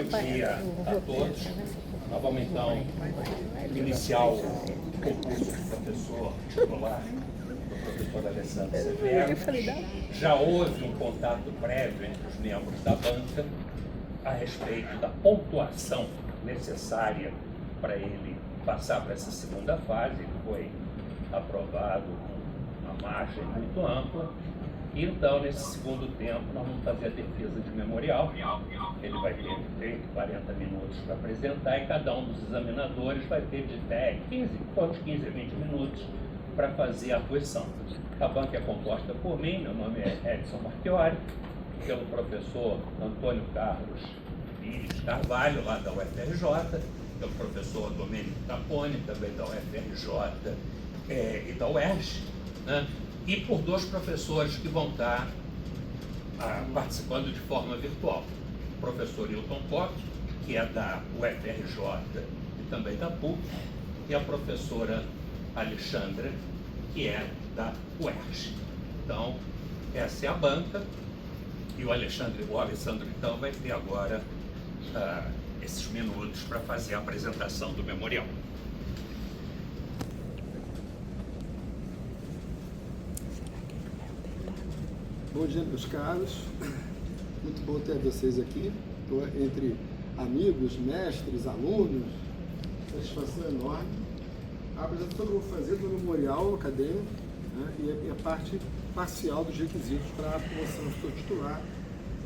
bom dia a todos. Nós vamos então iniciar o concurso de professor titular do professor Alessandro Severo. Já houve um contato prévio entre os membros da banca a respeito da pontuação necessária para ele passar para essa segunda fase. Ele foi aprovado com uma margem muito ampla. E então, nesse segundo tempo, nós vamos fazer a defesa de memorial. Ele vai ter 30, 40 minutos para apresentar e cada um dos examinadores vai ter de 10, 15 a 20 minutos para fazer a correção. A banca é composta por mim, meu nome é Edson Marchiori, pelo professor Antônio Carlos Pires Carvalho, lá da UFRJ, pelo professor Domênico Capone, também da UFRJ e da UERJ, né? E por dois professores que vão estar participando de forma virtual. O professor Hilton Koch, que é da UFRJ e também da PUC, e a professora Alexandra, que é da UERJ. Então, essa é a banca, e o Alessandro então vai ter agora esses minutos para fazer a apresentação do memorial. Bom dia, meus caros. Muito bom ter vocês aqui. Estou entre amigos, mestres, alunos. Satisfação enorme. A apresentação que eu vou fazer do memorial acadêmico, né, e a parte parcial dos requisitos para a promoção de titular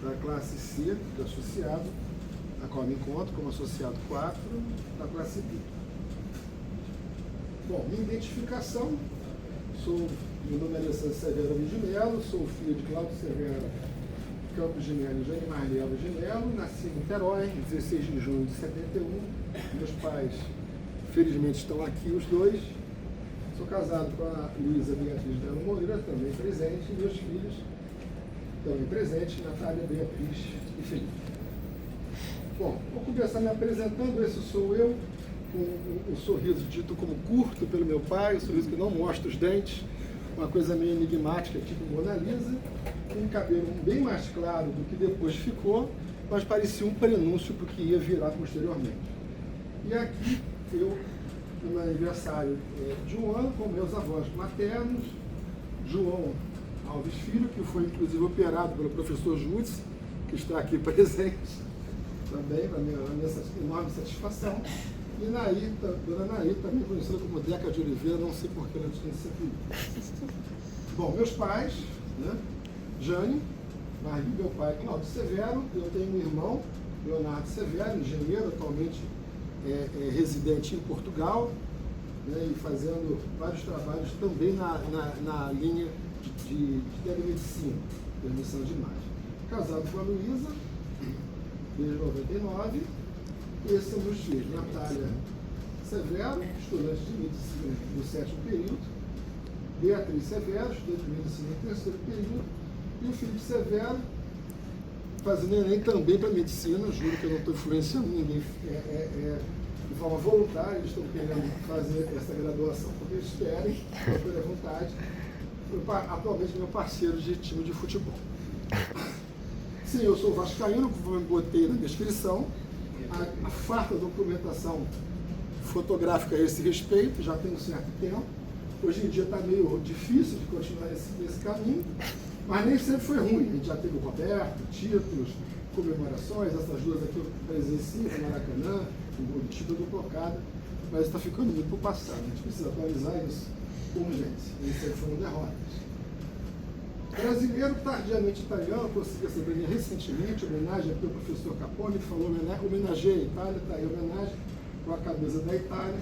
da classe C, do associado, na qual eu me encontro como associado 4 da classe B. Bom, minha identificação, meu nome é Alessandro Severo de Melo, sou filho de Cláudio Severo Campos de Melo e Jane Marlelo de Melo, nasci em Niterói, 16 de junho de 71. Meus pais, felizmente, estão aqui, os dois. Sou casado com a Luísa Beatriz Dano Moreira, também presente, e meus filhos também presentes, Natália, Beatriz e Felipe. Bom, vou começar me apresentando. Esse sou eu, com um sorriso dito como curto pelo meu pai, um sorriso que não mostra os dentes, uma coisa meio enigmática, tipo Mona Lisa, um cabelo bem mais claro do que depois ficou, mas parecia um prenúncio para o que ia virar posteriormente. E aqui eu, no meu aniversário de um ano, com meus avós maternos, João Alves Filho, que foi inclusive operado pelo professor Júdice, que está aqui presente também, para minha enorme satisfação. E Naíta, dona Naíta, também conhecida como Deca de Oliveira, não sei por que ela tinha esse apelido. Bom, meus pais, né? Jane, meu pai Cláudio Severo, eu tenho um irmão, Leonardo Severo, engenheiro, atualmente residente em Portugal, né, e fazendo vários trabalhos também na linha de telemedicina, transmissão de imagem. Casado com a Luísa, desde 99. Esses são meus filhos, Natália Severo, estudante de medicina no 7º período, Beatriz Severo, estudante de medicina no 3º período, e o Felipe Severo, fazendo Enem também para medicina. Juro que eu não estou influenciando ninguém de forma voluntária, eles estão querendo fazer essa graduação porque eles querem, por vontade. Atualmente meu parceiro de time de futebol. Sim, eu sou vascaíno, como eu botei na descrição. A farta documentação fotográfica a esse respeito já tem um certo tempo. Hoje em dia está meio difícil de continuar esse caminho, mas nem sempre foi ruim. A gente já teve o Roberto, títulos, comemorações, essas duas aqui eu presenciei no Maracanã, o título do Cocada, mas está ficando muito para o passado. A gente precisa atualizar isso com urgência. Isso aí foram derrotas. Brasileiro, tardiamente italiano, consegui essa cidadania recentemente, homenagem ao professor Capone, que falou, homenageei a Itália, está aí homenagem com a camisa da Itália,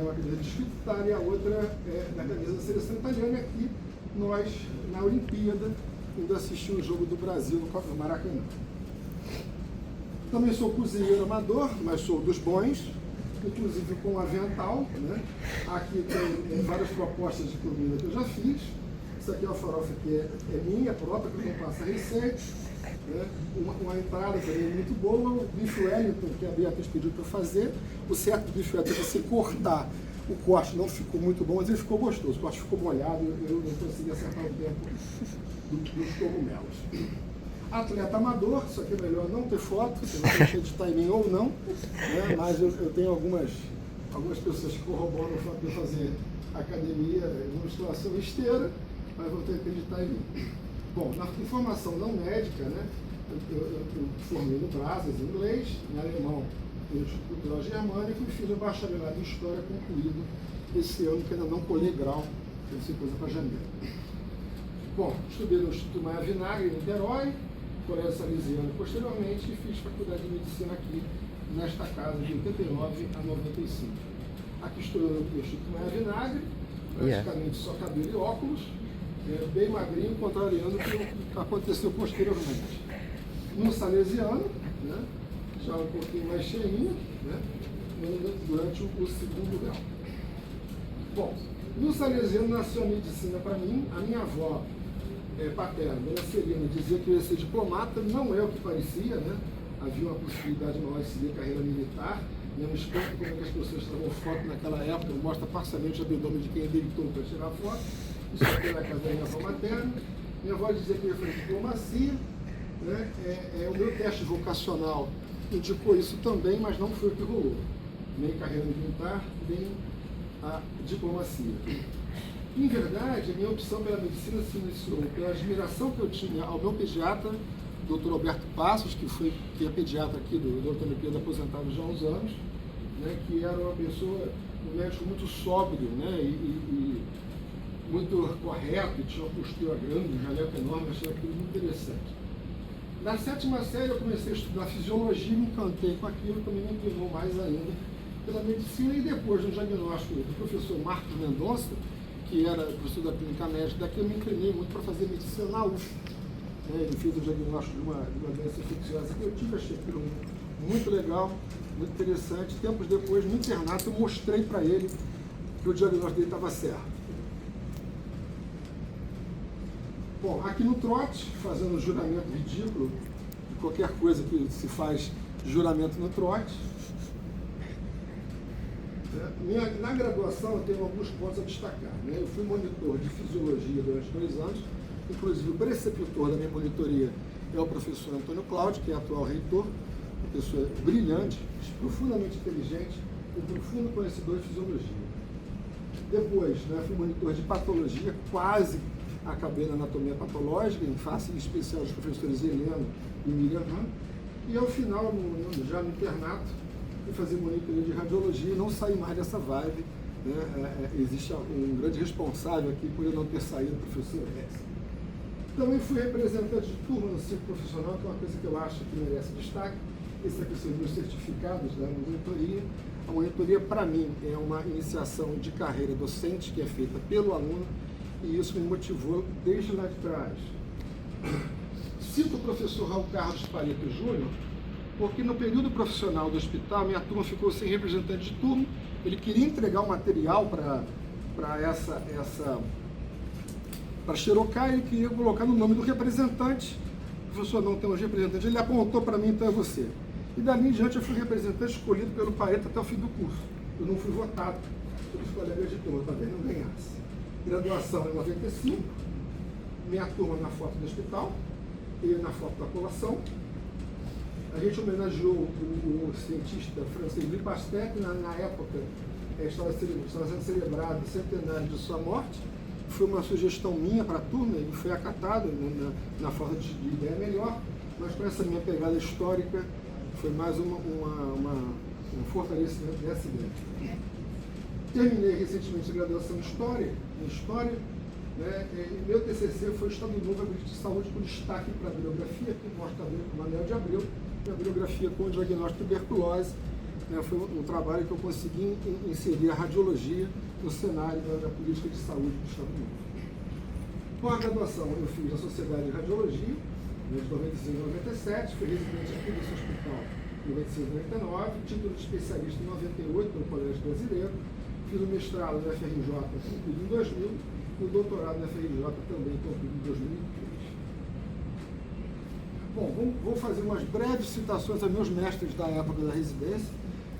uma camisa de escrito Itália, e a outra da camisa da seleção italiana. Aqui, nós, na Olimpíada, indo assistir o jogo do Brasil no Maracanã. Também sou cozinheiro amador, mas sou dos bons, inclusive com avental, né? Aqui tem várias propostas de comida que eu já fiz. Isso aqui é uma farofa que é minha própria, que eu não passo a receita. Né? Uma entrada também muito boa, o bife Wellington, que a Beatriz pediu para eu fazer. O certo do bife Wellington é você cortar. O corte não ficou muito bom, mas ele ficou gostoso. O corte ficou molhado, eu não consegui acertar o tempo dos cogumelos. Atleta amador, só que é melhor não ter foto, você vai acreditar em mim ou não, né? Mas eu tenho algumas pessoas que corroboram o fato de eu fazer academia, musculação e esteira, mas vou ter que acreditar em mim. Bom, na formação não médica, né? Eu formei no Brasas, em inglês, em alemão, no Instituto Cultural Germânico, e fiz o bacharelado em História concluído esse ano, que ainda não colhei grau, tem que ser coisa para janeiro. Bom, estudei no Instituto Maia Vinagre, em Niterói, Colégio Salesiano posteriormente, e fiz faculdade de medicina aqui, nesta casa, de 89 a 95. Aqui estou no Instituto Maia Vinagre, praticamente só cabelo e óculos, bem magrinho, contrariando o que aconteceu posteriormente. No Salesiano, né, já um pouquinho mais cheinho, né, durante o segundo grau. Bom, no Salesiano nasceu a medicina para mim. A minha avó paterna, Dona Celina, dizia que eu ia ser diplomata, não é o que parecia, né? Havia uma possibilidade maior de seguir carreira militar. Eu me espanto como é que as pessoas tiravam foto naquela época, mostra parcialmente o abdômen de quem deitou para tirar foto. Isso aqui na casa da minha avó materna. Minha avó dizia que eu ia fazer diplomacia, né? O meu teste vocacional indicou isso também, mas não foi o que rolou. Nem carreira militar, nem a diplomacia. Em verdade, a minha opção pela medicina se iniciou pela admiração que eu tinha ao meu pediatra, Dr. Alberto Passos, que é pediatra aqui do Dr. Olimpíada, aposentado já há uns anos, né, que era uma pessoa, um médico muito sóbrio, né, e muito correto, e tinha uma postura grande, um jaleco enorme, achei aquilo muito interessante. Na 7ª série eu comecei a estudar fisiologia, me encantei com aquilo, também me inclinou mais ainda pela medicina, e depois do diagnóstico do professor Marcos Mendonça, que era professor da clínica médica daqui, eu me inclinei muito para fazer medicina na UF. Ele fez o diagnóstico de uma doença infecciosa que eu tive, achei aquilo muito legal, muito interessante. Tempos depois, no internato, eu mostrei para ele que o diagnóstico dele estava certo. Bom, aqui no trote, fazendo um juramento ridículo, de qualquer coisa que se faz juramento no trote. Na graduação, eu tenho alguns pontos a destacar, né? Eu fui monitor de fisiologia durante 2 anos, inclusive o preceptor da minha monitoria é o professor Antônio Cláudio, que é atual reitor, uma pessoa brilhante, profundamente inteligente, um profundo conhecedor de fisiologia. Depois, né, fui monitor de patologia, quase acabei na anatomia patológica, em face em especial dos professores Heleno e Miriam Han, e ao final, já no internato, fui fazer monitoria de radiologia e não saí mais dessa vibe, né? Existe um grande responsável aqui por eu não ter saído, o professor Rex. Também fui representante de turma no ciclo profissional, que é uma coisa que eu acho que merece destaque. Esses aqui são os meus certificados da monitoria. A monitoria, para mim, é uma iniciação de carreira docente que é feita pelo aluno, e isso me motivou desde lá de trás. Cito o professor Raul Carlos Pareto Júnior, porque no período profissional do hospital, minha turma ficou sem representante de turma. Ele queria entregar o material para Xerocá, e ele queria colocar no nome do representante. O professor não tem um representante, ele apontou para mim, então é você. E dali em diante eu fui representante escolhido pelo Pareto até o fim do curso. Eu não fui votado pelos colegas de turma, talvez não ganhasse. Graduação em 95, minha turma na foto do hospital, ele na foto da colação. A gente homenageou o cientista francês Louis Pasteur, que na época estava sendo celebrado o centenário de sua morte. Foi uma sugestão minha para a turma, ele foi acatado na falta de ideia melhor, mas com essa minha pegada histórica foi mais um fortalecimento dessa ideia. Terminei recentemente a graduação em História, né, e meu TCC foi Estado Novo de Saúde com destaque para a bibliografia, que mostra o Manuel de Abreu, a bibliografia com o diagnóstico de tuberculose, né, foi um trabalho que eu consegui inserir a radiologia no cenário da política de saúde do Estado Novo. Com a graduação, eu fiz na Sociedade de Radiologia, de 95 a 97, fui residente aqui desse hospital em 96 a 99, título de especialista em 98 no Colégio Brasileiro, fiz o mestrado na FRJ concluído em 2000, e o doutorado na FRJ também concluído em 2003. Bom, vou fazer umas breves citações a meus mestres da época da residência,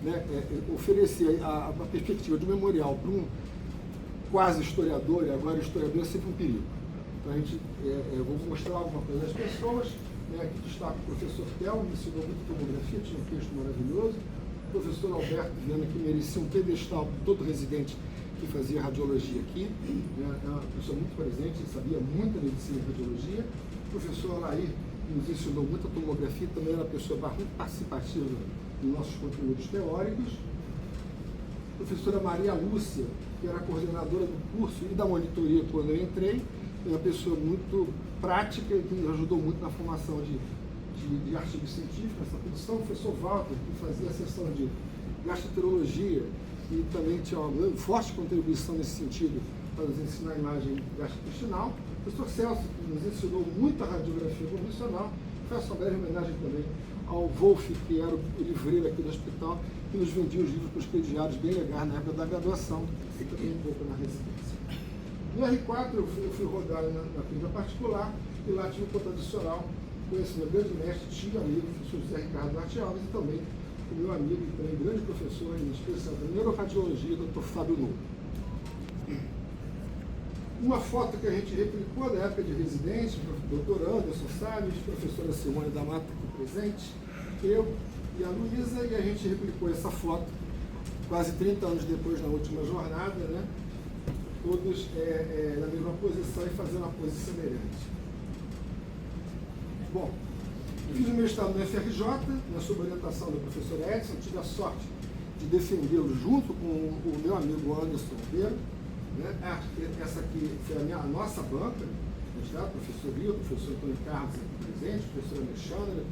né? Oferecer a perspectiva do memorial para um quase historiador, e agora historiador é sempre um perigo. Então, eu vou mostrar alguma coisa das pessoas, Aqui destaco o professor Tel, me ensinou muito tomografia, tinha um texto maravilhoso. O professor Alberto Viana, que merecia um pedestal para todo residente que fazia radiologia aqui. É uma pessoa muito presente, sabia muita medicina e radiologia. O professor Alair nos ensinou muita tomografia, também era uma pessoa muito participativa nos nossos conteúdos teóricos. A professora Maria Lúcia, que era a coordenadora do curso e da monitoria quando eu entrei, é uma pessoa muito prática e que nos ajudou muito na formação de artigos científicos, nessa produção. O professor Walter, que fazia a sessão de gastroenterologia e também tinha uma forte contribuição nesse sentido para nos ensinar a imagem gastrointestinal. O professor Celso, que nos ensinou muito a radiografia convencional. Faço uma breve homenagem também ao Wolf, que era o livreiro aqui do hospital, que nos vendia os livros para os crediários bem legais na época da graduação e também um pouco na residência. No R4 eu fui rodar na clínica particular e lá tive o ponto adicional, conheci meu grande mestre, tio amigo, o professor José Ricardo Duarte Alves, e também o meu amigo e também grande professor em especial da neuroradiologia, Dr. Fábio Novo. Uma foto que a gente replicou da época de residência, o doutor Anderson Salles, professora Simone da Mata aqui presente, eu e a Luísa, e a gente replicou essa foto quase 30 anos depois, na última jornada, né? Todos na mesma posição e fazendo uma pose semelhante. Bom, eu fiz o meu estado no FRJ, na sob orientação do professor Edson, tive a sorte de defendê-lo junto com o meu amigo Anderson Ribeiro, né? Essa aqui foi a nossa banca, tá? Professor Rio, professor Antônio Carlos aqui presente, professor Alexandre,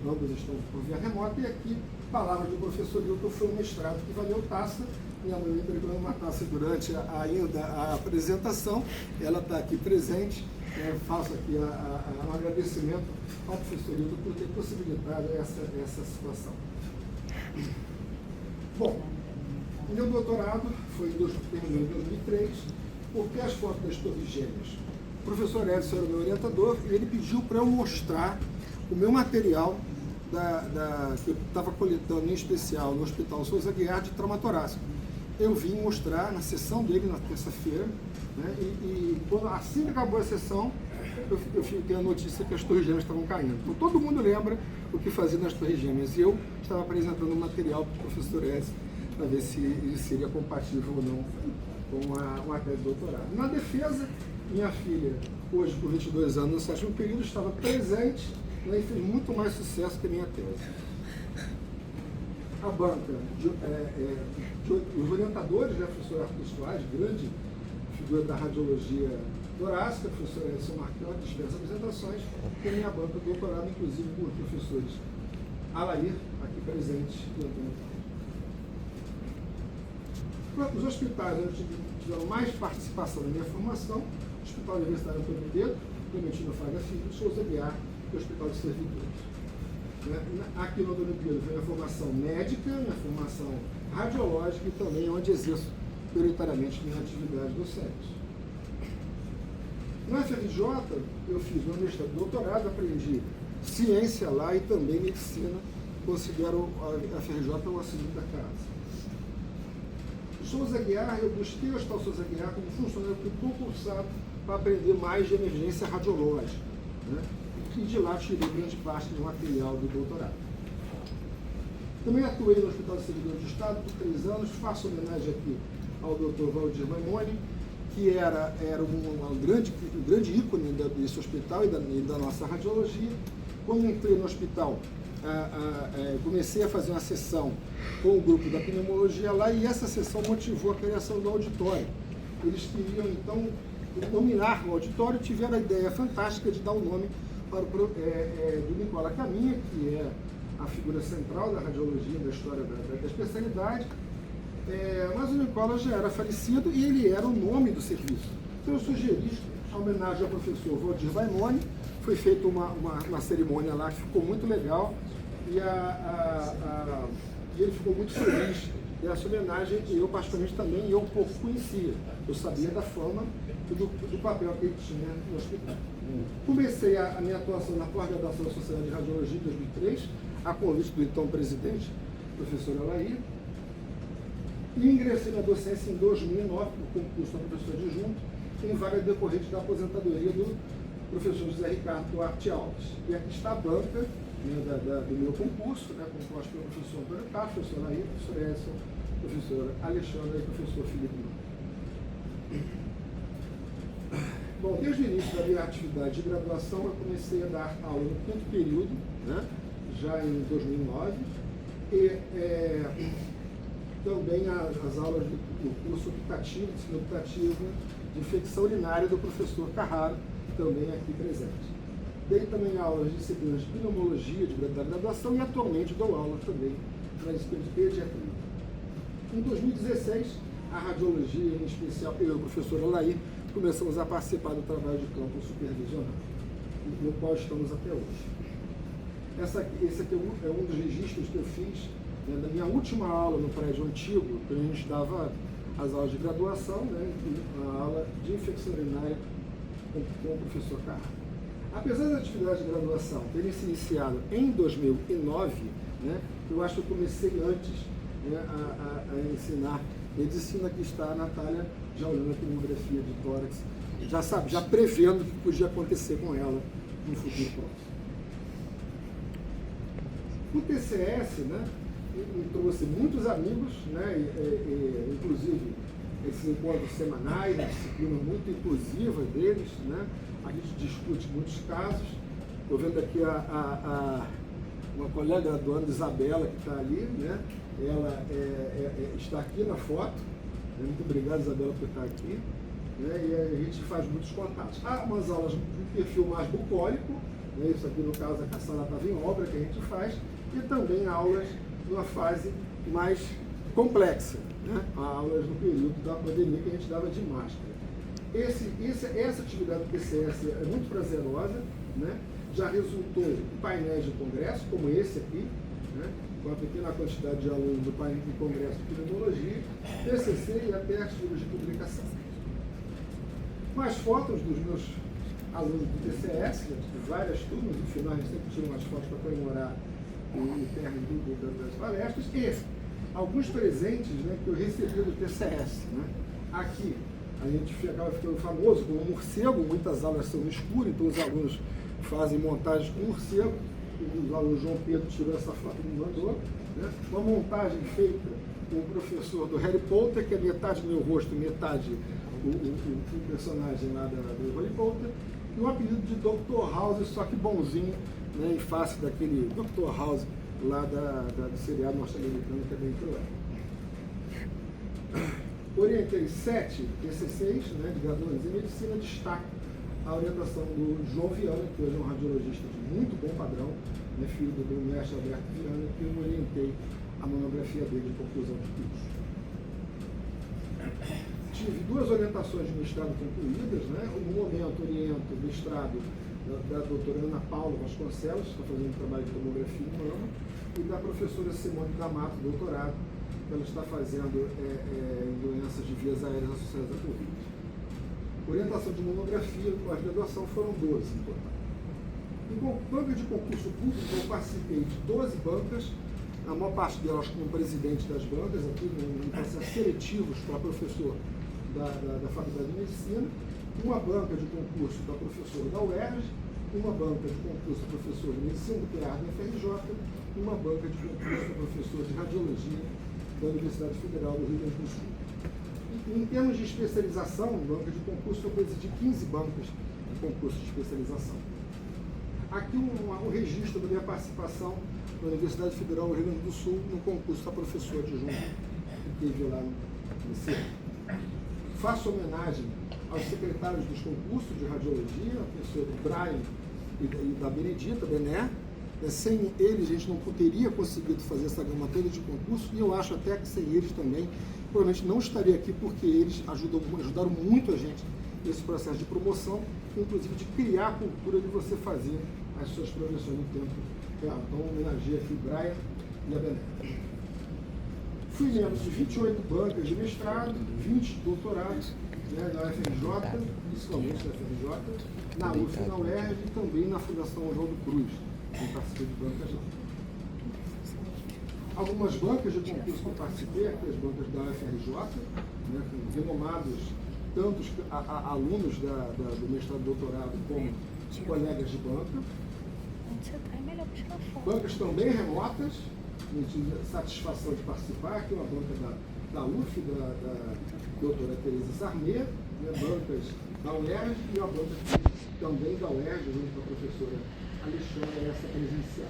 ambos estão por via remota, e aqui, palavras do professor Rio, que foi um mestrado que valeu taça. Minha mãe me entregou uma taça durante ainda a apresentação, ela está aqui presente. Faço aqui um agradecimento ao professor Hilton por ter possibilitado essa situação. Bom, meu doutorado terminou em 2003, porque as fotos das Torres Gêmeas. O professor Edson era o meu orientador e ele pediu para eu mostrar o meu material que eu estava coletando, em especial no Hospital Souza Guiar, de trauma torácico. Eu vim mostrar na sessão dele na terça-feira, né, assim que acabou a sessão, eu fiquei a notícia que as Torres Gêmeas estavam caindo. Então todo mundo lembra o que fazia nas Torres Gêmeas, e eu estava apresentando o material para o professor Edson para ver se ele seria compatível ou não com a tese de doutorado. Na defesa, minha filha, hoje com 22 anos, no sétimo período, estava presente, né, e fez muito mais sucesso que a minha tese. A banca, os orientadores, né, professor Arthur Soares, grande figura da radiologia torácica, professor Edson Marcão, dispensa apresentações, e a minha banca de doutorado, inclusive com os professores Alair, aqui presentes, e Antônio. Os hospitais onde tiveram mais participação na minha formação, o Hospital Universitário Antônio Pedro, Clementino Fraga Filho, Souza Guiar e o Hospital de Servidores. Aqui no Antônio Pedro foi minha formação médica, minha formação radiológica e também onde exerço prioritariamente minha atividade docente. No FRJ, eu fiz meu mestrado e doutorado, aprendi ciência lá e também medicina, considero a FRJ o assunto da casa. Souza Guiar, eu busquei o Hospital Souza Guiar como funcionário concursado para aprender mais de emergência radiológica, né? E de lá tirei grande parte do material do doutorado. Também atuei no Hospital de Servidores do Estado por 3 anos, faço homenagem aqui ao Dr. Valdir Maimoni, que era um grande ícone desse hospital e da nossa radiologia. Quando entrei no hospital, comecei a fazer uma sessão com o grupo da pneumologia lá, e essa sessão motivou a criação do auditório. Eles queriam, então, nominar o auditório, tiveram a ideia fantástica de dar o nome para do Nicola Caminha, que é a figura central da radiologia, da história da especialidade, mas o Nicola já era falecido e ele era o nome do serviço. Então eu sugeri a homenagem ao professor Valdir Maimoni, foi feita uma cerimônia lá que ficou muito legal, e ele ficou muito feliz dessa homenagem, e eu particularmente também, eu pouco conhecia. Eu sabia da fama e do papel que ele tinha no hospital. Comecei a minha atuação na pós-graduação da Sociedade de Radiologia em 2003, a convite do então presidente, professor Alair, e ingressei na docência em 2009, no concurso da professora adjunto, em vaga decorrente da aposentadoria do professor José Ricardo Duarte Alves. E aqui está a banca, né, do meu concurso, né, composto pelo professor Antônio Carlos, professor Nair, professor Edson, professor Alexandre e professor Felipe. Bom, desde o início da minha atividade de graduação, eu comecei a dar aula no 5º período, né, já em 2009, e também as aulas do curso optativo, ensino optativo de infecção urinária do professor Carraro, também aqui presente. Dei também aulas de disciplinas de pneumologia da graduação e atualmente dou aula também na disciplina de pediatria. Em 2016, a radiologia, em especial eu e o professor Alair, começamos a participar do trabalho de campo supervisional, no qual estamos até hoje. Esse aqui é um dos registros que eu fiz, né, da minha última aula no prédio antigo, quando a gente dava as aulas de graduação, né, e a aula de infecção urinária com o professor Carraro. Apesar das atividades de graduação terem se iniciado em 2009, né, eu acho que eu comecei antes, né, a ensinar medicina. Aqui está a Natália, já olhando a tomografia de tórax, já prevendo o que podia acontecer com ela no futuro próximo. O TCS, né, me trouxe muitos amigos, né, inclusive esses encontros semanais, a disciplina muito inclusiva deles, né, a gente discute muitos casos. Estou vendo aqui uma colega da dona Isabela que está ali, né, ela está aqui na foto, né, muito obrigado, Isabela, por estar aqui, né, e a gente faz muitos contatos. Há umas aulas de perfil mais bucólico, né, isso aqui no caso a Cassala estava em obra, que a gente faz, e também aulas numa fase mais complexa, né? Aulas no período da pandemia que a gente dava de máscara. Essa atividade do TCS é muito prazerosa, né? Já resultou em painéis de congresso, como esse aqui, né? Com uma pequena quantidade de alunos do painel de congresso de pneumologia, TCC e até artigos de publicação. Mais fotos dos meus alunos do TCS, de várias turmas, no final a gente sempre tira umas fotos para comemorar o término das palestras, e alguns presentes, né, que eu recebi do TCS. Né? Aqui a gente acaba ficando famoso como um morcego, muitas aulas são no escuro, então os alunos fazem montagens com morcego. O aluno João Pedro tirou essa foto e me mandou. Né? Uma montagem feita com o professor do Harry Potter, que é metade do meu rosto, metade o personagem lá do Harry Potter, e o apelido de Dr. House, só que bonzinho, né, em face daquele Dr. House lá do seriado norte-americano, que é bem cruel. Orientei 7 TCCs, né, de graduados em medicina. Destaco a orientação do João Viana, que hoje é um radiologista de muito bom padrão, né, filho do mestre Alberto Viana, que eu orientei a monografia dele de conclusão de curso. Tive 2 orientações de mestrado concluídas, né? No momento oriento o mestrado da doutora Ana Paula Vasconcelos, que está fazendo um trabalho de tomografia humana, e da professora Simone D'Amato, doutorado, que ela está fazendo em doenças de vias aéreas associadas à Covid. Orientação de monografia e pós-graduação foram 12 em total. Em banca de concurso público, eu participei de 12 bancas, a maior parte delas como presidente das bancas, aqui em processos seletivos para professor da Faculdade de Medicina, uma banca de concurso para professor da UERJ, uma banca de concurso para professor de Medicina do PEAR da FRJ, e uma banca de concurso para professor de Radiologia da Universidade Federal do Rio Grande do Sul. Em termos de especialização, banca de concurso, eu presidi 15 bancas de concurso de especialização. Aqui um registro da minha participação na Universidade Federal do Rio Grande do Sul no concurso para professor adjunto que teve lá nesse ano. Faço homenagem aos secretários dos concursos de radiologia, a pessoa do Brian e da Benedita Bené. Sem eles, a gente não teria conseguido fazer essa gama toda de concurso, e eu acho até que sem eles também, provavelmente não estaria aqui, porque eles ajudaram muito a gente nesse processo de promoção, inclusive de criar a cultura de você fazer as suas projeções no tempo real. Então, homenageei aqui o Brian e a Bené. Fui membro de 28 bancas de mestrado, 20 doutorados, né, na UFRJ, principalmente na UFRJ, na UF e na UERJ, e também na Fundação Oswaldo Cruz, que participei de bancas lá. Algumas bancas de concurso que eu participei, aqui as bancas da UFRJ, né, com renomados tantos alunos do mestrado e doutorado como colegas de banca. Onde você está é melhor para tirar foto. Bancas também remotas, a gente tive satisfação de participar, aqui uma banca da UF, da doutora Tereza Sarmê, né, bancas da UERJ e uma banca também da UERJ, junto com a professora Alexandra, essa presencial.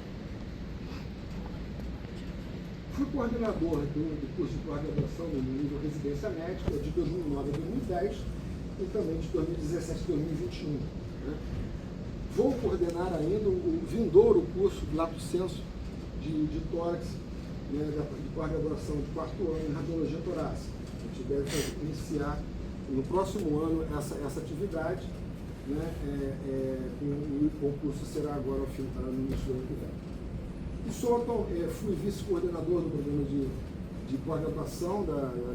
Fui coordenador do curso de pós-graduação no nível residência médica de 2009 a 2010 e também de 2017 a 2021. Né? Vou coordenar ainda o vindouro curso de lato sensu de tórax, né, de pós-graduação de 4º ano em radiologia torácica. A gente deve iniciar no próximo ano essa atividade, né, o concurso será agora no início do ano que vem. E fui vice-coordenador do programa de pós-graduação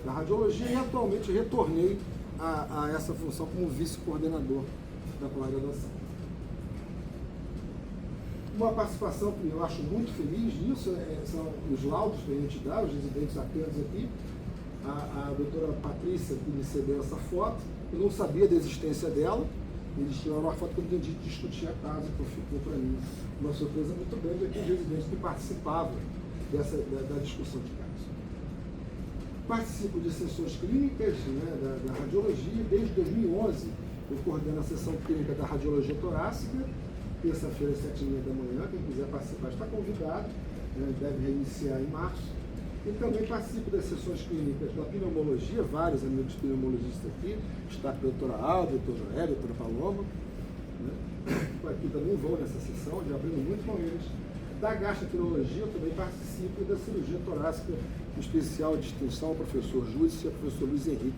da radiologia e atualmente retornei a essa função como vice-coordenador da pós-graduação. Uma participação que eu acho muito feliz nisso são os laudos que a gente dá, os residentes apenas aqui. A doutora Patrícia que me cedeu essa foto, eu não sabia da existência dela, eles tiraram uma foto que eu entendi de discutir a casa, que ficou para mim uma surpresa muito grande aqui, os residentes que participavam da discussão de caso. Participo de sessões clínicas, né, da radiologia, desde 2011 eu coordeno a sessão clínica da radiologia torácica, terça-feira, 7h30 da manhã, quem quiser participar está convidado, né, deve reiniciar em março. E também participo das sessões clínicas da pneumologia, vários amigos pneumologistas aqui, está a doutora Alda, doutor Joel, doutora Paloma, né? Aqui também vou nessa sessão, já aprendo muito com eles. Da gastroenterologia, eu também participo da cirurgia torácica, em especial de distinção, o professor Júdice e o professor Luiz Henrique,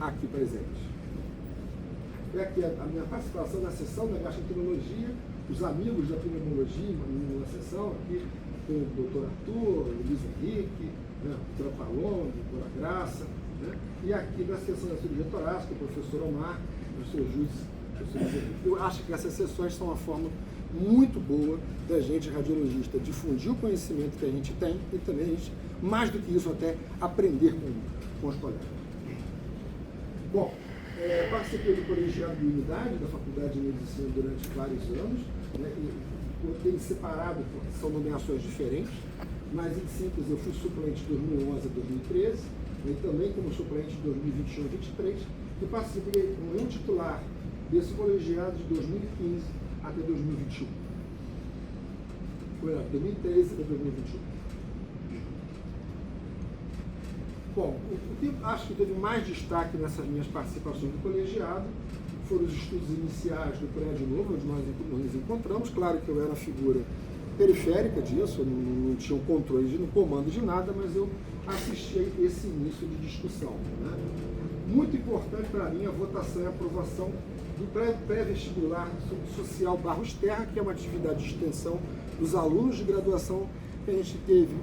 aqui presentes. É aqui a minha participação na sessão da gastroenterologia, os amigos da pneumologia, na sessão aqui, tem o doutor Arthur, o Luiz Henrique, né, a doutora Paloma, a doutora Graça, né, e aqui na sessão da cirurgia torácica, o professor Omar, o professor Júdice, o professor Luiz Henrique. Eu acho que essas sessões são uma forma muito boa da gente, radiologista, difundir o conhecimento que a gente tem e também a gente, mais do que isso, até aprender com os colegas. Bom, participei do colegiado de unidade da Faculdade de Medicina durante vários anos, né, eu tenho separado, porque são nomeações diferentes, mas em síntese eu fui suplente de 2011 a 2013, e também como suplente de 2021 a 2023, e participei como eu titular desse colegiado de 2015 até 2021. Foi lá, 2013 até 2021. Bom, o que acho que teve mais destaque nessas minhas participações do colegiado foram os estudos iniciais do prédio novo, onde nós nos encontramos. Claro que eu era a figura periférica disso, eu não tinha um controle, no comando de nada, mas eu assisti a esse início de discussão. Né? Muito importante para mim a votação e a aprovação do pré-vestibular social Barros Terra, que é uma atividade de extensão dos alunos de graduação que a gente teve.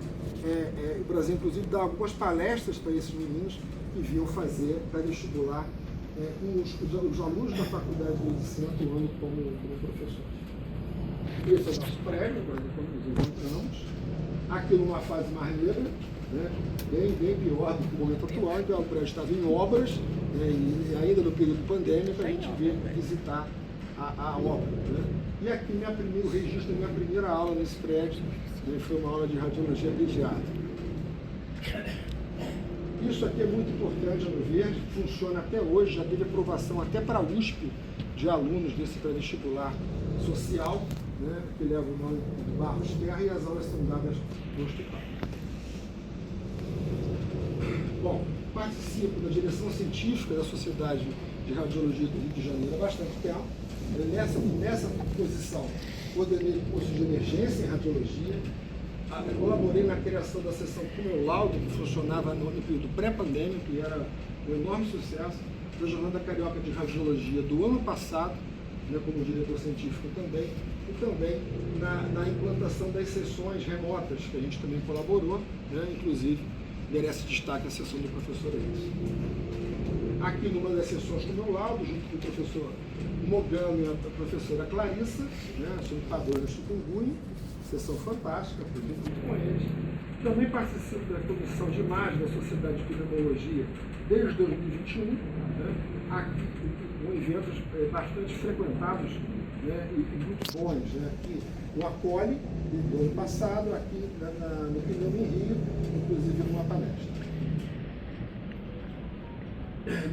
O Brasil, inclusive, dá algumas palestras para esses meninos que vinham fazer pré-vestibular os alunos da Faculdade de Medicina atuando como professores. Esse é o nosso prédio, quando nos encontramos. Aqui numa fase mais negra, né, bem pior do que o momento atual, então o prédio estava em obras, né, e ainda no período pandêmico a gente veio visitar a obra. Né. E aqui o registro da minha primeira aula nesse prédio, né, foi uma aula de radiologia pediátrica. Isso aqui é muito importante, a meu ver, funciona até hoje, já teve aprovação até para a USP de alunos desse pré-vestibular social, né, que leva o nome de Barros Terra, e as aulas são dadas no hospital. Bom, participo da direção científica da Sociedade de Radiologia do Rio de Janeiro há bastante tempo. Nessa posição, coordenei o curso de emergência em radiologia, colaborei na criação da seção com meu laudo, que funcionava no período pré-pandêmico e era um enorme sucesso, da Jornada Carioca de Radiologia do ano passado, né, como diretor científico também, e também na implantação das sessões remotas, que a gente também colaborou, né, inclusive merece destaque a sessão do professor Elis. Aqui numa das sessões com meu laudo, junto com o professor Mogano e a professora Clarissa, né, sobre padrões de chikungunya, sessão fantástica, aprendi muito com eles. Também participo da comissão de imagem da Sociedade de Pneumologia desde 2021, né? Aqui, com eventos bastante frequentados, né? e muito bons. Né? Aqui no Acoli, do ano passado, aqui no Pneu em Rio, inclusive numa palestra.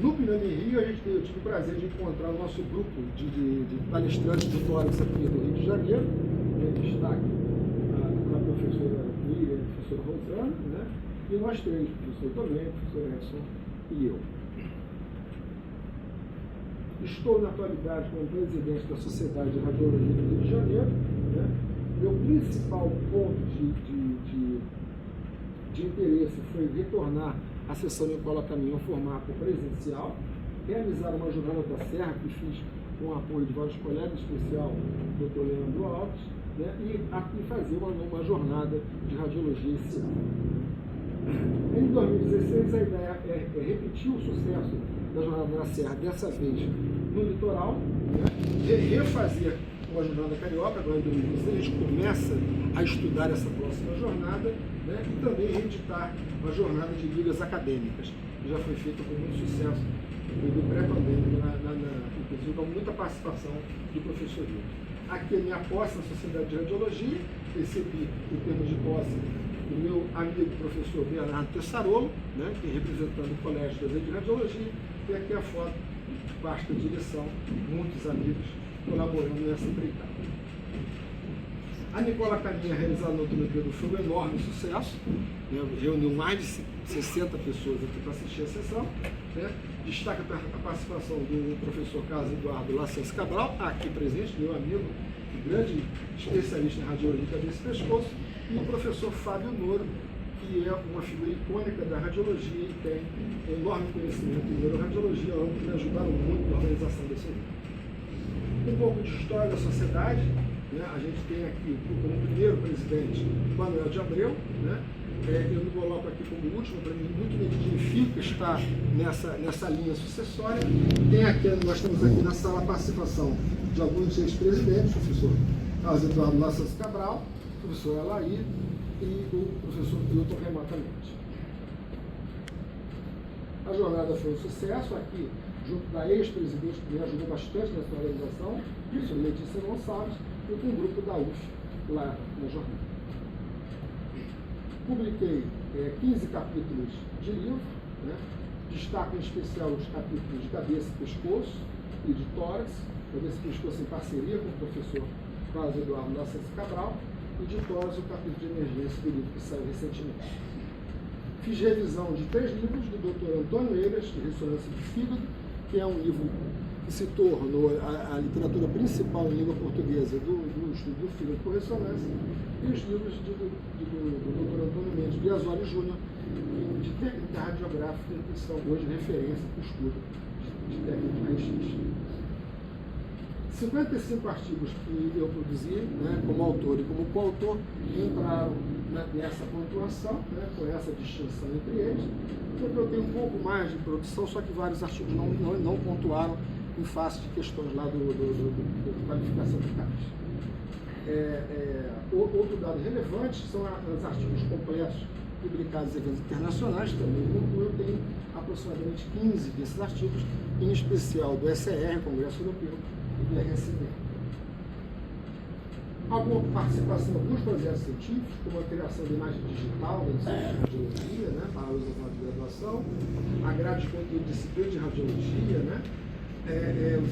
No Pneu em Rio, eu tive o prazer de encontrar o nosso grupo de palestrantes do tórax aqui do Rio de Janeiro. Ele está aqui, a professora Miriam, a professora Rosana, né? E nós três, o professor Tomé, o professor Edson e eu. Estou, na atualidade, como presidente da Sociedade de Radiologia do Rio de Janeiro. Né? Meu principal ponto de interesse foi retornar à sessão Nicola Caminho ao formato presencial, realizar uma jornada da Serra que fiz com o apoio de vários colegas, em especial o Dr. Leandro Alves, né? e fazer uma jornada de radiologia esse ano. Em 2016, a ideia é repetir o sucesso da Jornada da Serra, dessa vez no litoral, né? Refazer uma jornada carioca, agora em 2016, a gente começa a estudar essa próxima jornada, né? E também reeditar uma jornada de ligas acadêmicas, que já foi feita com muito sucesso no período pré-pandêmico, inclusive com muita participação do professor Rio. Aqui é minha posse na Sociedade de Radiologia, recebi o termo de posse do meu amigo professor Bernardo Tessarolo, né, que representando o Colégio de Radiologia, e aqui a foto de parte da direção, muitos amigos colaborando nessa empreitada. A Nicola Caminha, realizada no último período, foi um enorme sucesso, né, reuniu mais de 60 pessoas aqui para assistir a sessão. Né, destaca a participação do professor Carlos Eduardo Lacerce Cabral, aqui presente, meu amigo, grande especialista em radiologia de cabeça e pescoço, e o professor Fábio Noro, que é uma figura icônica da radiologia e tem enorme conhecimento em neuroradiologia, ambos me ajudaram muito na organização desse evento. Um pouco de história da sociedade, né? A gente tem aqui como primeiro presidente Manuel de Abreu, né? Eu me coloco aqui como último, para mim muito me dignifica estar nessa linha sucessória. Nós temos aqui na sala a participação de alguns ex-presidentes, o professor Carlos Eduardo Lacerce Cabral, o professor Alaí e o professor Hilton remotamente. A jornada foi um sucesso aqui, junto da ex-presidente, que me ajudou bastante nessa organização, a professora Letícia Gonçalves, e com o grupo da UF lá na jornada. Publiquei 15 capítulos de livro, né? Destaco em especial os capítulos de cabeça e pescoço e de tórax, cabeça e pescoço em parceria com o professor Carlos Eduardo Lacerce Cabral, e de tórax o capítulo de emergência do livro que saiu recentemente. Fiz revisão de 3 livros do Dr. Antônio Eiras, de Ressonância de Fígado, que é um livro que se tornou a literatura principal em língua portuguesa do estudo do fígado por ressonância, e os livros do Dr. Antônio Mendes de Asoli Júnior, de técnica radiográfica, que são hoje referência para o estudo de técnica raio-x. 55 artigos que eu produzi, né, como autor e como coautor, entraram nessa pontuação, né, com essa distinção entre eles. Eu tenho um pouco mais de produção, só que vários artigos não pontuaram em face de questões lá da qualificação de casos. Outro dado relevante são os artigos completos publicados em eventos internacionais, também eu tenho aproximadamente 15 desses artigos, em especial do SER, Congresso Europeu, e do RSD. Alguma participação em alguns projetos científicos, como a criação de imagem digital da disciplina de radiologia, né, para uso de graduação, a grade de conteúdo de disciplina de radiologia, né, os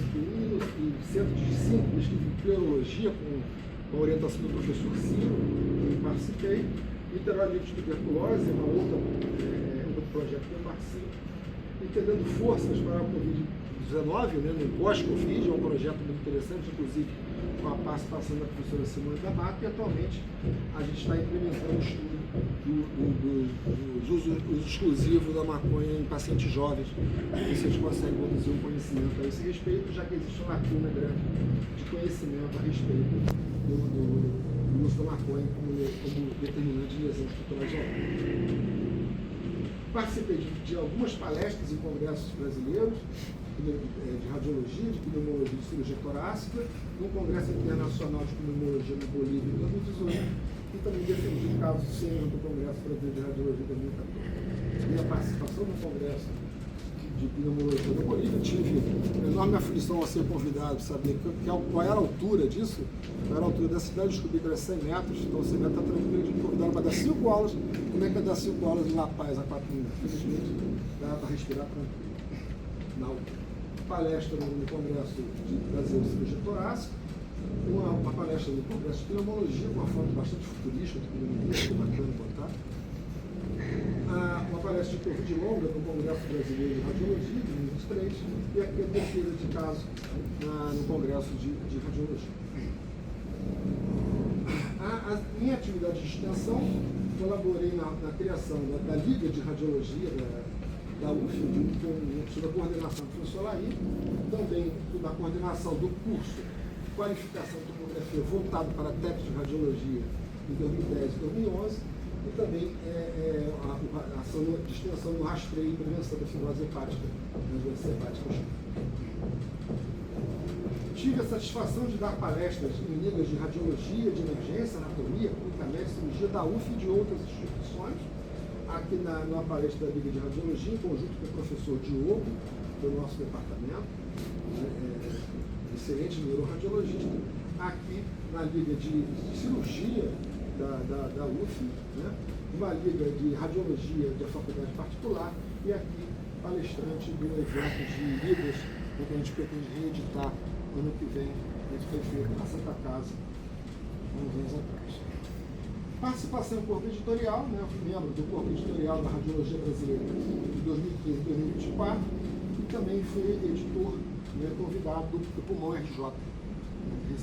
centros de ensino, pesquisa em pleurologia, com a orientação do professor Ciro, que eu participei, Niterói Livre de Tuberculose, outro projeto que eu participo, entendendo forças para a Covid-19, né, no pós-Covid, é um projeto muito interessante, inclusive com a participação da professora Simone da Mata, e atualmente a gente está implementando o estudo do uso exclusivo da maconha em pacientes jovens, e se a gente consegue produzir um conhecimento a esse respeito, já que existe uma lacuna grande de conhecimento a respeito do uso da maconha como determinante de lesão estrutural geral. Participei de algumas palestras em congressos brasileiros, de radiologia, de pneumologia e de cirurgia torácica, no Congresso Internacional de Pneumologia na Bolívia em 2018, e também defendi casos sênior do Congresso Brasileiro de Radiologia de 2014. Minha participação no Congresso de Pneumologia da Bolívia, tive enorme aflição a ser convidado, saber qual era a altura disso, qual era a altura da cidade, descobri que era 100 metros, então 100 metros está tranquilo, de me convidaram para dar 5 aulas, como é que é dar 5 aulas em La Paz a 4 minutos? Infelizmente, dá para respirar tranquilo. Na palestra no Congresso Brasileiro de Cirurgia Torácica, uma palestra no Congresso de Pneumologia, com uma foto bastante futurística de pneumologia, que é bacana botar. Uma palestra de Covid longa no Congresso Brasileiro de Radiologia, de 2023, e aqui a defesa de caso no Congresso de Radiologia. A minha atividade de extensão, colaborei na criação da Liga de Radiologia da UF, sob a coordenação do professor Laí, também na coordenação do curso Qualificação de Tomografia voltado para técnicos de radiologia em 2010 e 2011, e também a ação de extensão no rastreio e prevenção da fibrose hepática nas doenças hepáticas. Tive a satisfação de dar palestras em ligas de radiologia, de emergência, anatomia, clínica médica, cirurgia da UF e de outras instituições, aqui numa palestra da Liga de Radiologia, em conjunto com o professor Diogo, do nosso departamento, excelente neuroradiologista, aqui na Liga de Cirurgia da UF, né? Uma Liga de Radiologia da Faculdade Particular, e aqui palestrante do evento de ligas que a gente pretende reeditar ano que vem, a gente foi feito na Santa Casa, uns anos atrás. Participação em corpo editorial, né? Eu fui membro do corpo editorial da Radiologia Brasileira de 2015 e 2024, e também fui editor, né, convidado do Pulmão RJ,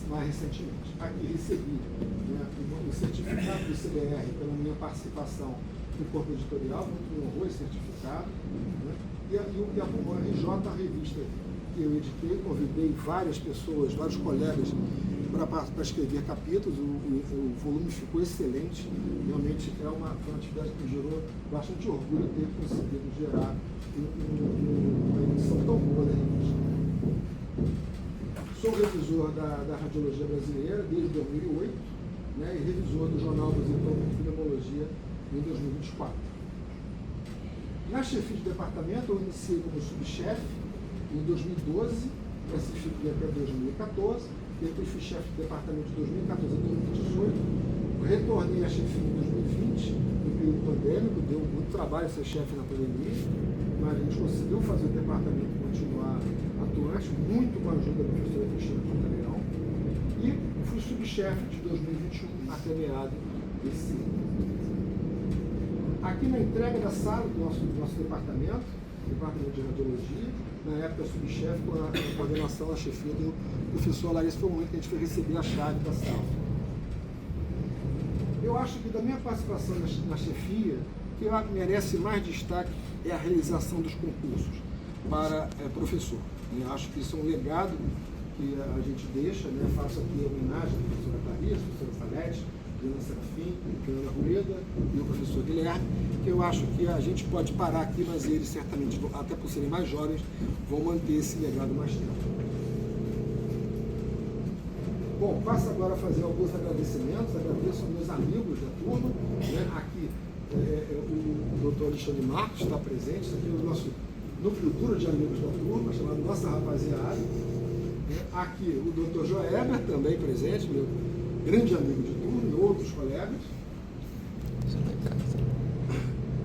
mais recentemente. Aqui recebi, né, o certificado do CBR pela minha participação no corpo editorial, muito me honrou esse certificado, né, e a Pulmão RJ, a revista que eu editei, convidei várias pessoas, vários colegas para escrever capítulos, o volume ficou excelente, realmente foi uma atividade que me gerou bastante orgulho ter conseguido gerar uma edição tão boa da revista. Sou revisor da Radiologia Brasileira desde 2008, né, e revisor do Jornal Brasileiro de Pneumologia em 2024. Na chefia de departamento, eu iniciei como subchefe em 2012, classifiquei até 2014, depois fui chefe de departamento de 2014 a 2018, retornei a chefia em 2020, no período pandêmico, deu muito trabalho ser chefe na pandemia, mas a gente conseguiu fazer o departamento continuar atuante, muito com a ajuda da professora Cristina Leão, e fui subchefe de 2021 até meado desse ano. Aqui na entrega da sala do nosso departamento de radiologia, na época subchefe, com a coordenação, a chefia do professor Larissa, foi o momento que a gente foi receber a chave da sala. Eu acho que da minha participação na chefia, o que merece mais destaque é a realização dos concursos para professor. Eu acho que isso é um legado que a gente deixa, né? Faço aqui a homenagem à professora Thaís, à professora Salete, Diana Serafim, Diana Rueda e o professor Guilherme, que eu acho que a gente pode parar aqui, mas eles certamente, até por serem mais jovens, vão manter esse legado mais tempo. Bom, passo agora a fazer alguns agradecimentos. Agradeço aos meus amigos da turma, né? Aqui o doutor Alexandre Marcos está presente, isso aqui é o nosso núcleo duro de amigos da turma, chamado Nossa Rapaziada. Aqui o doutor Joeber, também presente, meu grande amigo de turma, e outros colegas.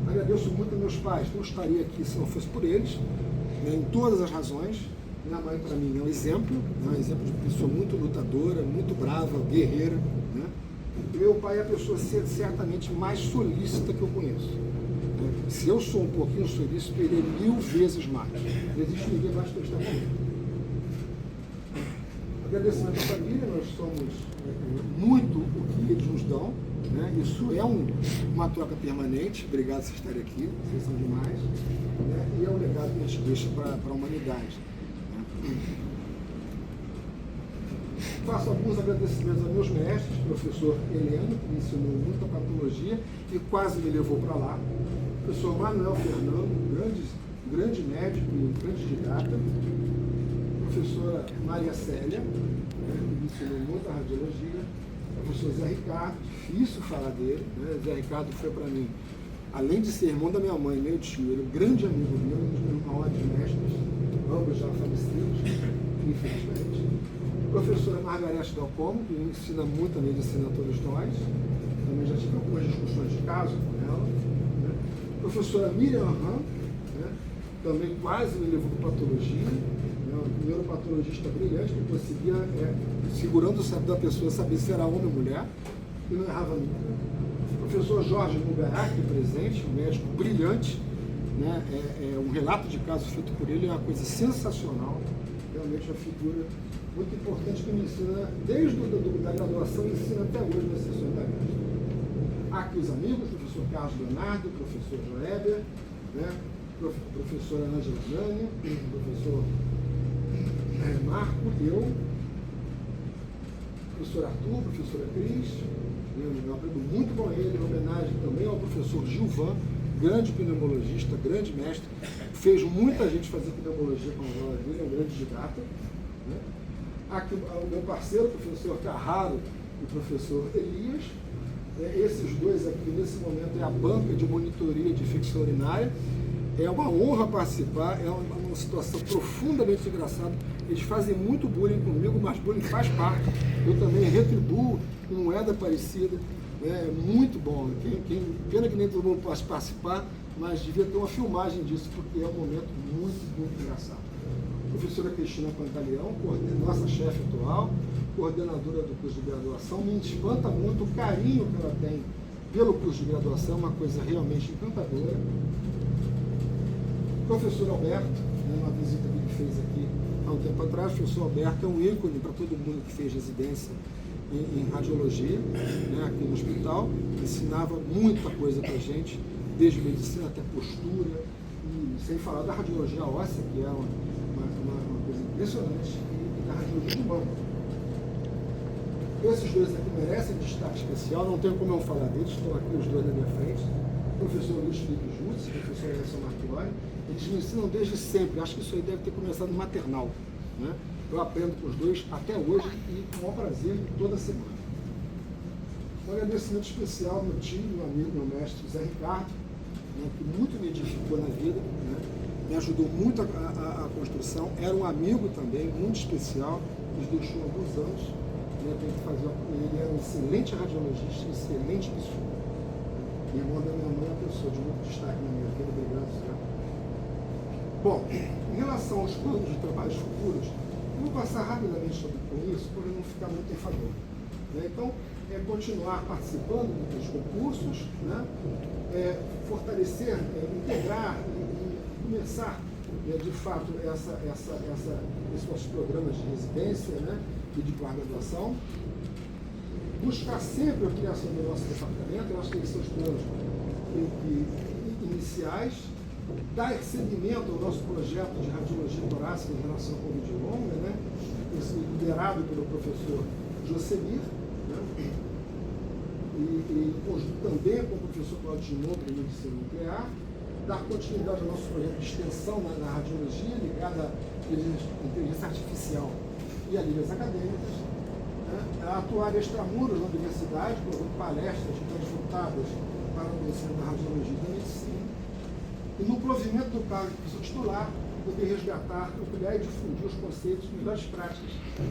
Agradeço muito a meus pais, não estaria aqui se não fosse por eles, né, em todas as razões. Minha mãe, para mim, é um exemplo de pessoa muito lutadora, muito brava, guerreira, né? E meu pai é a pessoa certamente mais solícita que eu conheço. Se eu sou um pouquinho solícito, ele é 1000 vezes mais. Não existe ninguém mais que eu esteja comigo. Agradecimento à família, nós somos muito o que eles nos dão, né? Isso é uma troca permanente. Obrigado por vocês estarem aqui, vocês são demais, né? E é um legado que a gente deixa para a humanidade. Faço alguns agradecimentos a meus mestres, professor Heleno, que me ensinou muita patologia e quase me levou para lá, professor Manuel Fernando, grande médico e grande didata, professora Maria Célia, que me ensinou muita radiologia, professor Zé Ricardo, difícil falar dele, né? Zé Ricardo foi para mim, além de ser irmão da minha mãe, meu tio, ele é um grande amigo meu, um dos meus maiores mestres, ambos já falecidos, infelizmente. Professora Margarete Del Como, que ensina muito a medicina a todos nós, também já tive algumas discussões de caso com ela. Né? Professora Miriam Han, né? Também quase me levou para patologia, né? Um neuropatologista brilhante que conseguia, segurando o cérebro da pessoa, saber se era homem ou mulher, e não errava nunca. Professor Jorge Muberac, presente, um médico brilhante, né? Um relato de caso feito por ele é uma coisa sensacional, realmente uma figura muito importante que me ensina, desde a graduação, e ensina até hoje nas sessões da gastro. Aqui os amigos, professor Carlos Leonardo, professor Joéber, né? Professora Ângela Nani, professor Marco, eu, professor Arthur, professora Cris, eu aprendo muito com ele, em homenagem também ao professor Gilvan, grande pneumologista, grande mestre, fez muita gente fazer pneumologia com a aula dele, é um grande didata. Né? Aqui o meu parceiro, o professor Carraro e o professor Elias, esses dois aqui nesse momento é a banca de monitoria de infecção urinária. É uma honra participar, é uma situação profundamente engraçada. Eles fazem muito bullying comigo, mas bullying faz parte. Eu também retribuo com moeda parecida. É muito bom. Pena que nem todo mundo pode participar, mas devia ter uma filmagem disso, porque é um momento muito, muito engraçado. Professora Cristina Pantaleão, nossa chefe atual, coordenadora do curso de graduação, me espanta muito o carinho que ela tem pelo curso de graduação, uma coisa realmente encantadora. Professor Alberto, uma visita que ele fez aqui há um tempo atrás, o professor Alberto é um ícone para todo mundo que fez residência em radiologia, né, aqui no hospital, ensinava muita coisa para a gente, desde medicina até postura, e sem falar da radiologia óssea, que é uma coisa impressionante, e da radiologia do banco. Esses dois aqui merecem destaque especial, não tenho como eu falar deles, estão aqui os dois na minha frente, o professor Luiz Felipe Jutz, o professor Anderson Marchiori, eles me ensinam desde sempre, acho que isso aí deve ter começado no maternal, né? Eu aprendo com os dois até hoje e com o maior prazer toda semana. Um agradecimento especial ao meu tio, meu amigo, meu mestre Zé Ricardo, né, que muito me edificou na vida, né, me ajudou muito a construção, era um amigo também, muito especial, nos deixou alguns anos, né, ele era um excelente radiologista, excelente psicólogo. Irmão da minha mãe é uma pessoa de muito destaque na minha vida, obrigado, Zé. Bom, em relação aos planos de trabalhos futuros, eu vou passar rapidamente sobre isso, para não ficar muito enfadonho. Né? Então, continuar participando dos concursos, né? Fortalecer, integrar e começar, de fato, esses nossos programas de residência, né? E de pós-graduação. Buscar sempre a criação do nosso departamento, eu acho que esses são os planos iniciais. Dar seguimento ao nosso projeto de radiologia torácica em relação ao Covid longa, né? Esse liderado pelo professor Josemir, né? E também com o professor Claudio Nobre em medicina nuclear. Dar continuidade ao nosso projeto de extensão na radiologia, ligada à inteligência artificial e a ligas acadêmicas. Né? Atuar extramuros na universidade, promovendo palestras mais voltadas para o ensino da radiologia e da medicina. E no provimento do cargo de professor titular, poder resgatar, ampliar e difundir os conceitos e melhores práticas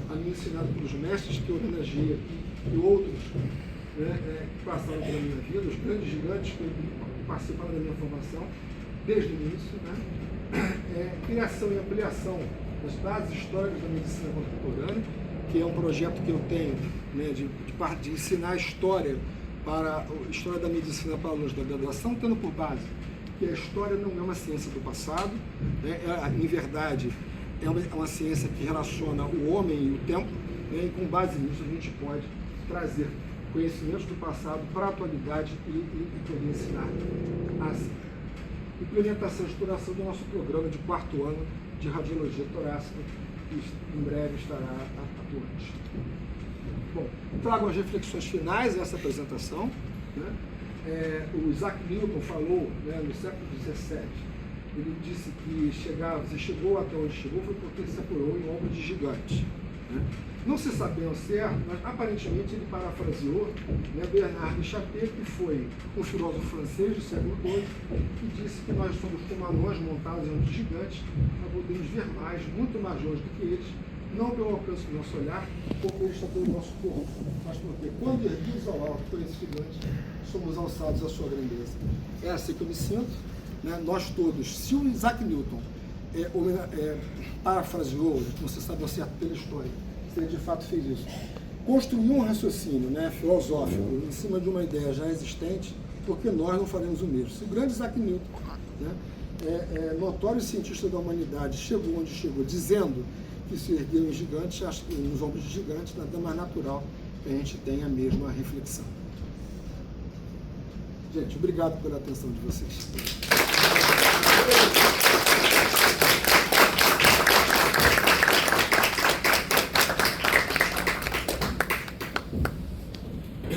a mim ensinado pelos mestres que eu homenageia e outros, né, que passaram pela minha vida, os grandes gigantes que participaram da minha formação desde o início, né? Criação e ampliação das bases históricas da medicina contemporânea, que é um projeto que eu tenho, né, de ensinar a história da medicina para alunos da graduação, tendo por base que a história não é uma ciência do passado, né? Em verdade, é uma ciência que relaciona o homem e o tempo, né? E com base nisso a gente pode trazer conhecimentos do passado para a atualidade e poder ensinar assim. Implementação e estruturação do nosso programa de 4º ano de radiologia torácica, que em breve estará atuante. Bom, trago as reflexões finais dessa apresentação, né? O Isaac Newton falou, né, no século XVII, ele disse que você chegou até onde chegou foi porque se apoiou em ombros de gigantes. Né? Não se sabe bem ao certo, mas aparentemente ele parafraseou, né, Bernard de Chapet, que foi um filósofo francês do século XII, que disse que nós somos como anões montados em gigantes, nós podemos ver mais, muito mais longe do que eles, não pelo alcance do nosso olhar, ou pelo estatuto do nosso corpo, mas porque quando erguidos ao alto por esse gigante, somos alçados à sua grandeza. É assim que eu me sinto, né? Nós todos, se o Isaac Newton parafraseou, como você sabe, certo pela história, se ele de fato fez isso, construiu um raciocínio, né, filosófico em cima de uma ideia já existente, porque nós não faremos o mesmo. Se o grande Isaac Newton, né, notório cientista da humanidade, chegou onde chegou, dizendo que se ergueu em gigantes, acho que nos ombros de gigantes, nada mais natural que a gente tenha a mesma reflexão. Gente, obrigado pela atenção de vocês.